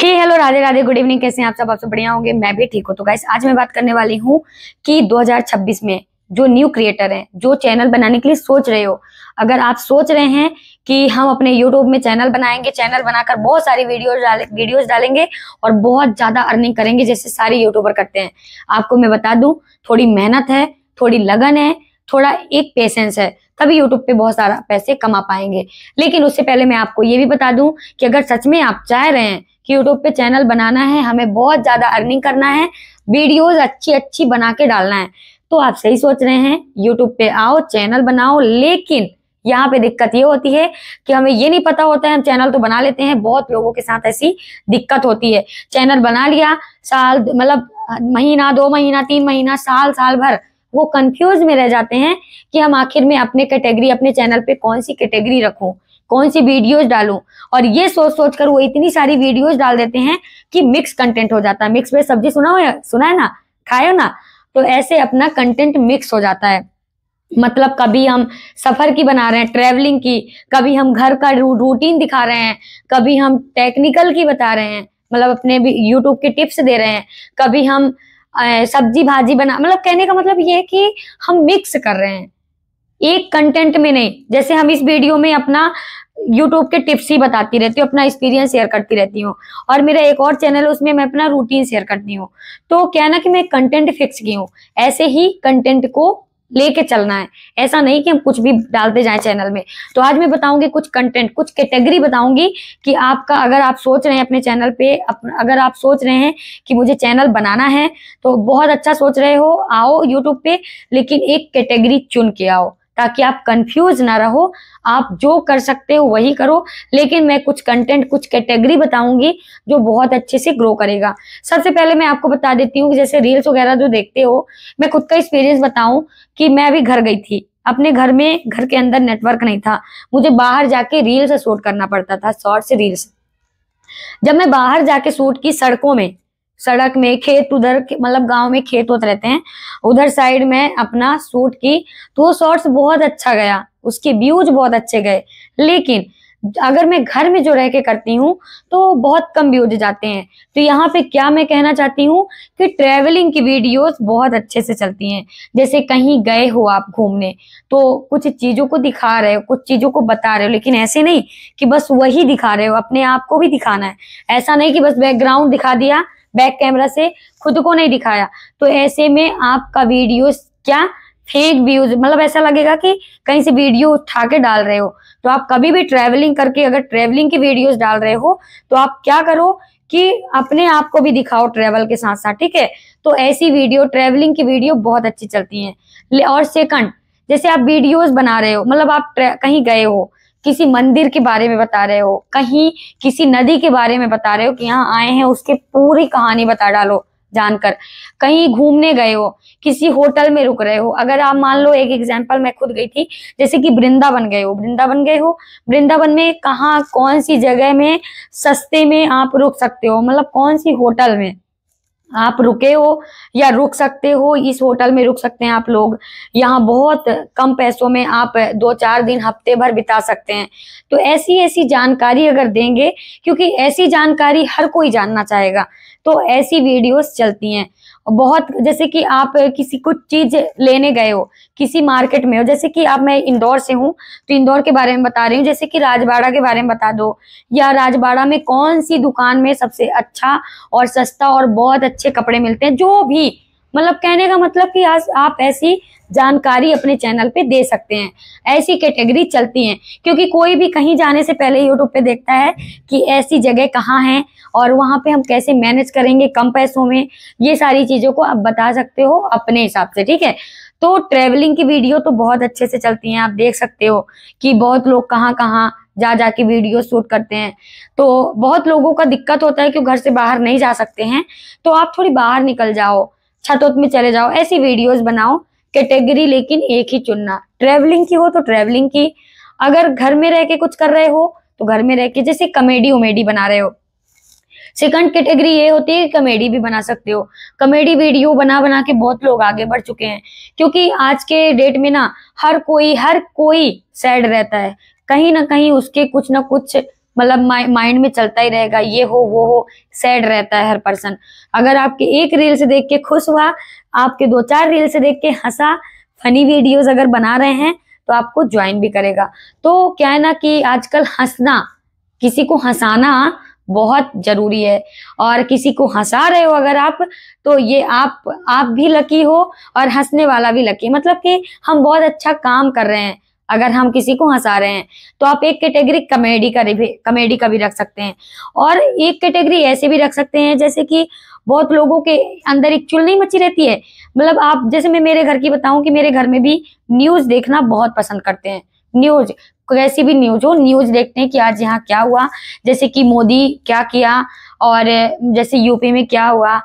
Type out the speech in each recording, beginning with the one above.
Hello Radhe Radhe, good evening. कैसे हैं आप सब? आप सब बढ़िया होंगे, मैं भी ठीक हूँ। तो गाइस, आज मैं बात करने वाली हूँ कि 2026 में जो न्यू क्रिएटर हैं, जो चैनल बनाने के लिए सोच रहे हो, अगर आप सोच रहे हैं कि हम अपने यूट्यूब में चैनल बनाएंगे, चैनल बनाकर बहुत सारी वीडियोस डालेंगे और बहुत ज्यादा अर्निंग करेंगे जैसे सारे यूट्यूबर करते हैं, आपको मैं बता दूं, थोड़ी मेहनत है, थोड़ी लगन है, थोड़ा एक पेशेंस है, तभी यूट्यूब पे बहुत सारा पैसे कमा पाएंगे। लेकिन उससे पहले मैं आपको ये भी बता दूं कि अगर सच में आप चाह रहे हैं कि यूट्यूब पे चैनल बनाना है, हमें बहुत ज्यादा अर्निंग करना है, वीडियोस अच्छी अच्छी बना के डालना है, तो आप सही सोच रहे हैं। यूट्यूब पे आओ, चैनल बनाओ। लेकिन यहाँ पे दिक्कत ये होती है कि हमें ये नहीं पता होता है। हम चैनल तो बना लेते हैं, बहुत लोगों के साथ ऐसी दिक्कत होती है। चैनल बना लिया, साल मतलब महीना, 2 महीना, 3 महीना, साल भर वो कंफ्यूज में रह जाते हैं कि हम आखिर में अपने कैटेगरी, अपने चैनल पे कौन सी कैटेगरी रखूं, कौन सी वीडियोस डालूं। और ये सोच सोच कर वो इतनी सारी वीडियोस डाल देते हैं कि मिक्स कंटेंट हो जाता है। मिक्स में सब्जी सुना है ना, खाए हो ना, तो ऐसे अपना कंटेंट मिक्स हो जाता है। मतलब कभी हम सफर की बना रहे हैं, ट्रेवलिंग की, कभी हम घर का रूटीन दिखा रहे हैं, कभी हम टेक्निकल की बता रहे हैं, मतलब अपने भी यूट्यूब के टिप्स दे रहे हैं, कभी हम सब्जी भाजी बना, मतलब कहने का मतलब ये है कि हम मिक्स कर रहे हैं, एक कंटेंट में नहीं। जैसे हम इस वीडियो में अपना यूट्यूब के टिप्स ही बताती रहती हूँ, अपना एक्सपीरियंस शेयर करती रहती हूँ, और मेरा एक और चैनल है उसमें मैं अपना रूटीन शेयर करती हूँ। तो क्या है ना कि मैं कंटेंट फिक्स की हूँ, ऐसे ही कंटेंट को लेके चलना है, ऐसा नहीं कि हम कुछ भी डालते जाएं चैनल में। तो आज मैं बताऊंगी कुछ कंटेंट, कुछ कैटेगरी बताऊंगी कि आपका, अगर आप सोच रहे हैं अपने चैनल पे, अगर आप सोच रहे हैं कि मुझे चैनल बनाना है, तो बहुत अच्छा सोच रहे हो, आओ यूट्यूब पे, लेकिन एक कैटेगरी चुन के आओ ताकि आप कंफ्यूज ना रहो। आप जो कर सकते हो वही करो, लेकिन मैं कुछ कंटेंट, कुछ कैटेगरी बताऊंगी जो बहुत अच्छे से ग्रो करेगा। सबसे पहले मैं आपको बता देती हूँ कि जैसे रील्स वगैरह जो देखते हो, मैं खुद का एक्सपीरियंस बताऊं कि मैं अभी घर गई थी, अपने घर में, घर के अंदर नेटवर्क नहीं था, मुझे बाहर जाके रील्स शूट करना पड़ता था, शॉर्ट से रील्स। जब मैं बाहर जाके शूट की, सड़कों में, सड़क में, खेत, उधर मतलब गांव में खेत होते रहते हैं, उधर साइड में अपना शूट की, तो वो शॉर्ट्स बहुत अच्छा गया, उसके व्यूज बहुत अच्छे गए। लेकिन अगर मैं घर में जो रह के करती हूँ तो बहुत कम व्यूज जाते हैं। तो यहाँ पे क्या मैं कहना चाहती हूँ कि ट्रेवलिंग की वीडियोस बहुत अच्छे से चलती हैं। जैसे कहीं गए हो आप घूमने, तो कुछ चीजों को दिखा रहे हो, कुछ चीजों को बता रहे हो, लेकिन ऐसे नहीं कि बस वही दिखा रहे हो, अपने आप को भी दिखाना है। ऐसा नहीं कि बस बैकग्राउंड दिखा दिया, बैक कैमरा से खुद को नहीं दिखाया, तो ऐसे में आपका वीडियो क्या फेक व्यूज, मतलब ऐसा लगेगा कि कहीं से वीडियो उठा के डाल रहे हो। तो आप कभी भी ट्रैवलिंग करके, अगर ट्रैवलिंग की वीडियोस डाल रहे हो, तो आप क्या करो कि अपने आप को भी दिखाओ ट्रैवल के साथ साथ, ठीक है। तो ऐसी वीडियो, ट्रैवलिंग की वीडियो बहुत अच्छी चलती हैं। और सेकंड, जैसे आप वीडियोस बना रहे हो, मतलब आप कहीं गए हो, किसी मंदिर के बारे में बता रहे हो, कहीं किसी नदी के बारे में बता रहे हो कि यहाँ आए हैं, उसकी पूरी कहानी बता डालो जानकर। कहीं घूमने गए हो, किसी होटल में रुक रहे हो, अगर आप मान लो, एक एग्जांपल, मैं खुद गई थी, जैसे कि वृंदावन गए हो, वृंदावन में कहाँ, कौन सी जगह में सस्ते में आप रुक सकते हो, मतलब कौन सी होटल में आप रुके हो या रुक सकते हो, इस होटल में रुक सकते हैं आप लोग, यहाँ बहुत कम पैसों में आप 2-4 दिन, हफ्ते भर बिता सकते हैं। तो ऐसी ऐसी जानकारी अगर देंगे, क्योंकि ऐसी जानकारी हर कोई जानना चाहेगा, तो ऐसी वीडियोस चलती हैं बहुत। जैसे कि आप किसी कुछ चीज लेने गए हो, किसी मार्केट में हो, जैसे कि आप, मैं इंदौर से हूँ तो इंदौर के बारे में बता रही हूँ, जैसे कि राजबाड़ा के बारे में बता दो, या राजबाड़ा में कौन सी दुकान में सबसे अच्छा और सस्ता और बहुत अच्छे कपड़े मिलते हैं, जो भी, मतलब कहने का मतलब कि आज आप ऐसी जानकारी अपने चैनल पे दे सकते हैं। ऐसी कैटेगरी चलती हैं, क्योंकि कोई भी कहीं जाने से पहले यूट्यूब पे देखता है कि ऐसी जगह कहाँ है और वहां पे हम कैसे मैनेज करेंगे कम पैसों में। ये सारी चीजों को आप बता सकते हो अपने हिसाब से, ठीक है। तो ट्रेवलिंग की वीडियो तो बहुत अच्छे से चलती हैं, आप देख सकते हो कि बहुत लोग कहाँ कहाँ जा जाके वीडियो शूट करते हैं। तो बहुत लोगों का दिक्कत होता है कि घर से बाहर नहीं जा सकते हैं, तो आप थोड़ी बाहर निकल जाओ, छत में चले जाओ, ऐसी वीडियोस बनाओ। कैटेगरी लेकिन एक ही चुनना, ट्रेवलिंग की हो तो ट्रेवलिंग की, अगर घर में रह के कुछ कर रहे हो तो घर में रह के, जैसे कॉमेडी उमेडी बना रहे हो, सेकंड कैटेगरी ये होती है कि कॉमेडी भी बना सकते हो। कॉमेडी वीडियो बना बना के बहुत लोग आगे बढ़ चुके हैं, क्योंकि आज के डेट में ना हर कोई सैड रहता है, कहीं ना कहीं उसके कुछ ना कुछ मतलब माइंड में चलता ही रहेगा, ये हो वो हो, सैड रहता है हर पर्सन। अगर आपके एक रील से देख के खुश हुआ, आपके 2-4 रील से देख के हंसा, फनी वीडियोस अगर बना रहे हैं तो आपको ज्वाइन भी करेगा। तो क्या है ना कि आजकल हंसना, किसी को हंसाना बहुत जरूरी है, और किसी को हंसा रहे हो अगर आप, तो ये आप भी लकी हो और हंसने वाला भी लकी। मतलब कि हम बहुत अच्छा काम कर रहे हैं अगर हम किसी को हंसा रहे हैं। तो आप एक कैटेगरी कॉमेडी का भी रख सकते हैं, और एक कैटेगरी ऐसे भी रख सकते हैं जैसे कि बहुत लोगों के अंदर एक चुल नहीं मची रहती है। मतलब आप, जैसे मैं मेरे घर की बताऊं कि मेरे घर में भी न्यूज देखना बहुत पसंद करते हैं। न्यूज, कैसी भी न्यूज हो, न्यूज देखते हैं कि आज यहाँ क्या हुआ, जैसे कि मोदी क्या किया, और जैसे यूपी में क्या हुआ,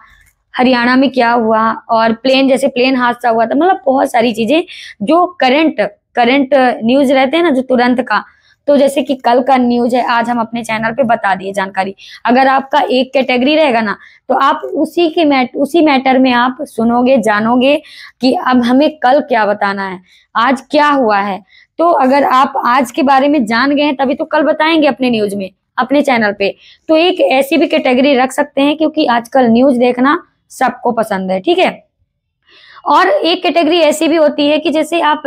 हरियाणा में क्या हुआ, और जैसे प्लेन हादसा हुआ था। मतलब बहुत सारी चीजें जो करंट न्यूज रहते हैं ना, जो तुरंत का। तो जैसे कि कल का न्यूज है, आज हम अपने चैनल पे बता दिए जानकारी। अगर आपका एक कैटेगरी रहेगा ना, तो आप उसी मैटर में आप सुनोगे, जानोगे कि अब हमें कल क्या बताना है, आज क्या हुआ है। तो अगर आप आज के बारे में जान गए हैं तभी तो कल बताएंगे अपने न्यूज में, अपने चैनल पे। तो एक ऐसी भी कैटेगरी रख सकते हैं, क्योंकि आजकल न्यूज देखना सबको पसंद है, ठीक है। और एक कैटेगरी ऐसी भी होती है कि जैसे आप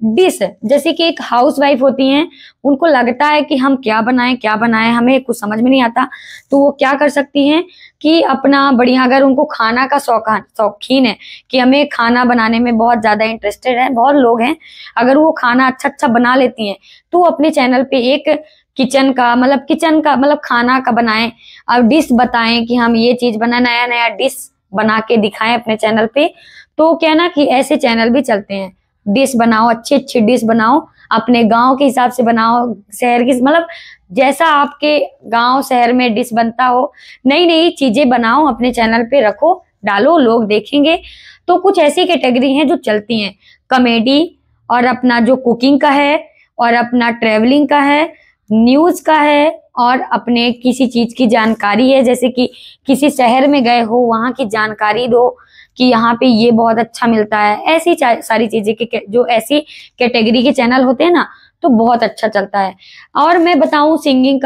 डिश, जैसे कि एक हाउस वाइफ होती हैं, उनको लगता है कि हम क्या बनाएं, हमें कुछ समझ में नहीं आता। तो वो क्या कर सकती हैं कि अपना बढ़िया, अगर उनको खाना का शौकीन है कि हमें खाना बनाने में बहुत ज्यादा इंटरेस्टेड है, बहुत लोग हैं, अगर वो खाना अच्छा बना लेती हैं तो अपने चैनल पे एक किचन का मतलब खाना का बनाएं और डिश बताएं कि हम ये चीज नया नया डिश बना के दिखाएं अपने चैनल पे। तो क्या ना कि ऐसे चैनल भी चलते हैं, डिश बनाओ, अच्छी डिश बनाओ, अपने गांव के हिसाब से बनाओ, शहर की, मतलब जैसा आपके गांव शहर में डिश बनता हो, नई नई चीजें बनाओ, अपने चैनल पे रखो, डालो, लोग देखेंगे। तो कुछ ऐसी कैटेगरी हैं जो चलती हैं, कॉमेडी, और अपना जो कुकिंग का है, और अपना ट्रेवलिंग का है, न्यूज का है, और अपने किसी चीज की जानकारी है, जैसे कि किसी शहर में गए हो वहां की जानकारी दो कि यहाँ पे ये बहुत अच्छा मिलता है। ऐसी सारी चीजें की जो ऐसी कैटेगरी के चैनल होते हैं ना, तो बहुत अच्छा चलता है। और मैं बताऊं सिंगिंग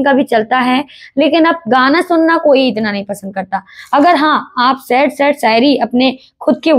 का भी चलता है, लेकिन अब गाना सुनना कोई इतना नहीं पसंद करता। अगर हाँ आप सैड शायरी अपने खुद की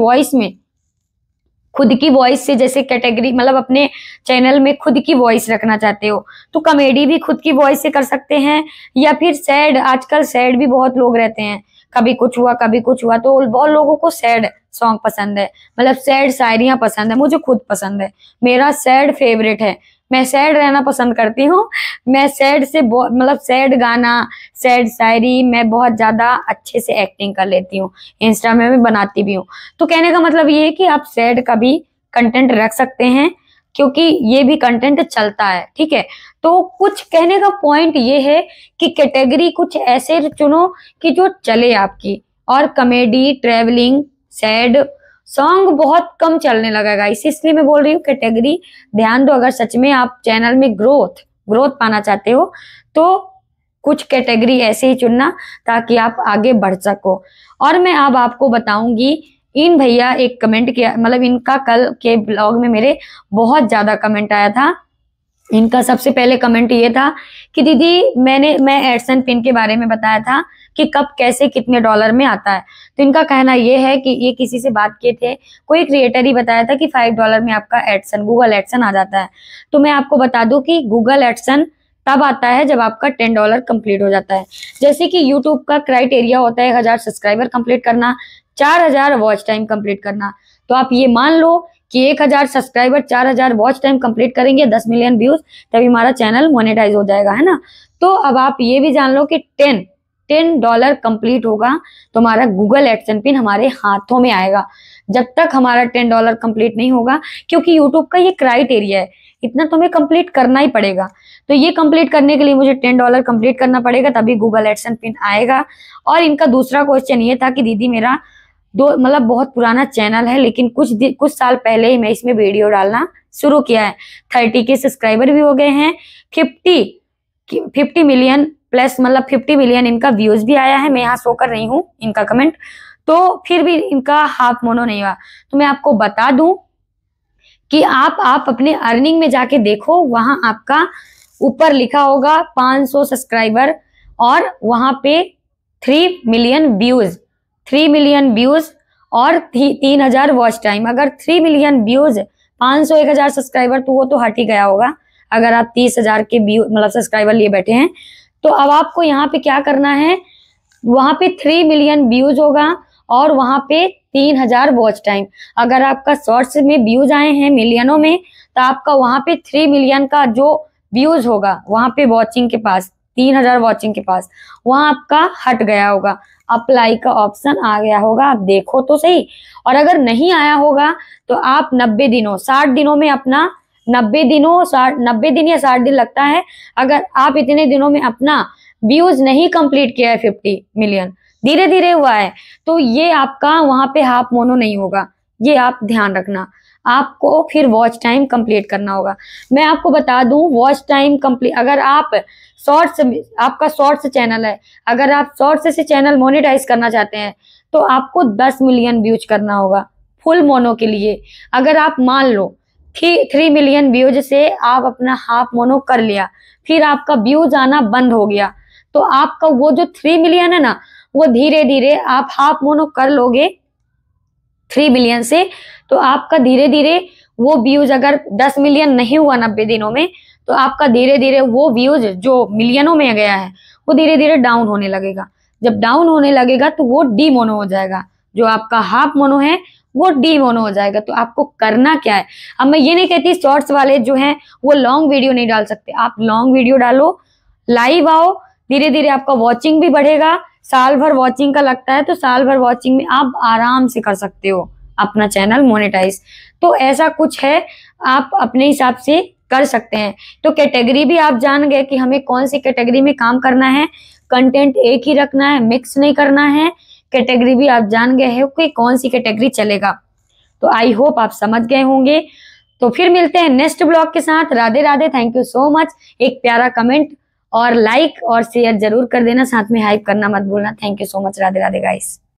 वॉइस से, जैसे कैटेगरी मतलब अपने चैनल में खुद की वॉइस रखना चाहते हो, तो कॉमेडी भी खुद की वॉइस से कर सकते हैं, या फिर सैड, आजकल सैड भी बहुत लोग रहते हैं, कभी कुछ हुआ कभी कुछ हुआ। तो बहुत लोगों को सैड सॉन्ग पसंद है, मतलब सैड शायरियां पसंद है, मुझे खुद पसंद है, मेरा सैड फेवरेट है, मैं सैड रहना पसंद करती हूँ। मैं सैड से मतलब सैड गाना, सैड शायरी मैं बहुत ज्यादा अच्छे से एक्टिंग कर लेती हूँ, इंस्टा में मैं बनाती भी हूँ। तो कहने का मतलब ये है कि आप सैड का भी कंटेंट रख सकते हैं, क्योंकि ये भी कंटेंट चलता है, ठीक है। तो कुछ कहने का पॉइंट ये है कि कैटेगरी कुछ ऐसे चुनो कि जो चले आपकी, और कॉमेडी, ट्रेवलिंग, सैड सॉन्ग बहुत कम चलने लगा गाइस, इसलिए मैं बोल रही हूँ कैटेगरी ध्यान दो। अगर सच में आप चैनल में ग्रोथ पाना चाहते हो, तो कुछ कैटेगरी ऐसे ही चुनना ताकि आप आगे बढ़ सको। और मैं अब आपको बताऊंगी, इन भैया एक कमेंट किया, मतलब इनका कल के ब्लॉग में मेरे बहुत ज्यादा कमेंट आया था। इनका सबसे पहले कमेंट ये था कि दीदी मैं एडसन पिन के बारे में बताया था कि कब कैसे कितने डॉलर में आता है। तो इनका कहना ये है कि ये किसी से बात किए थे, कोई क्रिएटर ही बताया था कि $5 में आपका एडसन, गूगल एडसन आ जाता है। तो मैं आपको बता दूं कि गूगल एडसन तब आता है जब आपका $10 कंप्लीट हो जाता है। जैसे कि यूट्यूब का क्राइटेरिया होता है 1000 सब्सक्राइबर कंप्लीट करना, 4000 वॉच टाइम कंप्लीट करना। तो आप ये मान लो कि 1000 सब्सक्राइबर, 4000 वॉच टाइम कंप्लीट करेंगे, 10 मिलियन व्यूज, तभी हमारा चैनल मोनेटाइज हो जाएगा, है ना। तो अब आप ये भी जान लो कि $10 कंप्लीट होगा तो हमारा गूगल एडसन पिन हमारे हाथों में आएगा। जब तक हमारा $10 कंप्लीट नहीं होगा, क्योंकि यूट्यूब का ये क्राइटेरिया है, इतना तो हमें कंप्लीट करना ही पड़ेगा। तो ये कंप्लीट करने के लिए मुझे $10 कंप्लीट करना पड़ेगा, तभी गूगल एडसन पिन आएगा। और इनका दूसरा क्वेश्चन ये था कि दीदी मेरा मतलब बहुत पुराना चैनल है, लेकिन कुछ साल पहले ही मैं इसमें वीडियो डालना शुरू किया है, 30 के सब्सक्राइबर भी हो गए हैं, 50 मिलियन प्लस, मतलब 50 मिलियन इनका व्यूज भी आया है। मैं यहाँ शो कर रही हूँ इनका कमेंट, तो फिर भी इनका हाफ मोनो नहीं हुआ। तो मैं आपको बता दूं कि आप अपने अर्निंग में जाके देखो, वहां आपका ऊपर लिखा होगा 500 सब्सक्राइबर और वहां पे 3 मिलियन व्यूज, 3 मिलियन व्यूज और 3000 वॉच टाइम। अगर 3 मिलियन व्यूज, 500 1000 सब्सक्राइबर, तो वो तो हट ही गया होगा। अगर आप 30,000 के व्यू मतलब सब्सक्राइबर लिए बैठे हैं, तो अब आपको यहाँ पे क्या करना है, वहां पे 3 मिलियन व्यूज होगा और वहां पे 3000 वॉच टाइम। अगर आपका शॉर्ट्स में व्यूज आए हैं मिलियनों में, तो आपका वहां पे 3 मिलियन का जो व्यूज होगा वहां पे वॉचिंग के पास, 3000 वॉचिंग के पास, वहां आपका हट गया होगा। अप्लाई का ऑप्शन आ गया होगा, आप देखो तो सही। और अगर नहीं आया होगा तो आप 90 दिनों 60 दिनों में अपना 90 दिनों 90 दिन या 60 दिन लगता है। अगर आप इतने दिनों में अपना व्यूज नहीं कंप्लीट किया है 50 मिलियन, धीरे धीरे हुआ है, तो ये आपका वहां पे हाफ मोनो नहीं होगा। ये आप ध्यान रखना, आपको फिर वॉच टाइम कंप्लीट करना होगा। मैं आपको बता दूं, वॉच टाइम कंप्लीट, अगर आप शॉर्ट्स, आपका शॉर्ट्स चैनल है, अगर आप शॉर्ट्स से चैनल मोनेटाइज करना चाहते हैं, तो आपको 10 मिलियन व्यूज करना होगा फुल मोनो के लिए। अगर आप मान लो 3 मिलियन व्यूज से आप अपना हाफ मोनो कर लिया, फिर आपका व्यूज आना बंद हो गया, तो आपका वो जो 3 मिलियन है ना, वो धीरे धीरे आप हाफ मोनो कर लोगे 3 मिलियन से, तो आपका धीरे धीरे वो व्यूज, अगर 10 मिलियन नहीं हुआ 90 दिनों में, तो आपका धीरे धीरे वो व्यूज जो मिलियनों में गया है वो धीरे धीरे डाउन होने लगेगा। जब डाउन होने लगेगा तो वो डी मोनो हो जाएगा, जो आपका हाफ मोनो है वो डी मोनो हो जाएगा। तो आपको करना क्या है, अब मैं ये नहीं कहती शॉर्ट्स वाले जो हैं वो लॉन्ग वीडियो नहीं डाल सकते, आप लॉन्ग वीडियो डालो, लाइव आओ, धीरे धीरे आपका वॉचिंग भी बढ़ेगा। साल भर वॉचिंग का लगता है, तो साल भर वॉचिंग में आप आराम से कर सकते हो अपना चैनल मोनेटाइज। तो ऐसा कुछ है, आप अपने हिसाब से कर सकते हैं। तो कैटेगरी भी आप जान गए कि हमें कौन सी कैटेगरी में काम करना है, कंटेंट एक ही रखना है, मिक्स नहीं करना है। कैटेगरी भी आप जान गए हैं कि कौन सी कैटेगरी चलेगा। तो आई होप आप समझ गए होंगे। तो फिर मिलते हैं नेक्स्ट ब्लॉग के साथ। Radhe Radhe, thank you so much. एक प्यारा कमेंट और लाइक और शेयर जरूर कर देना, साथ में हाइप करना मत भूलना। Thank you so much. Radhe Radhe guys.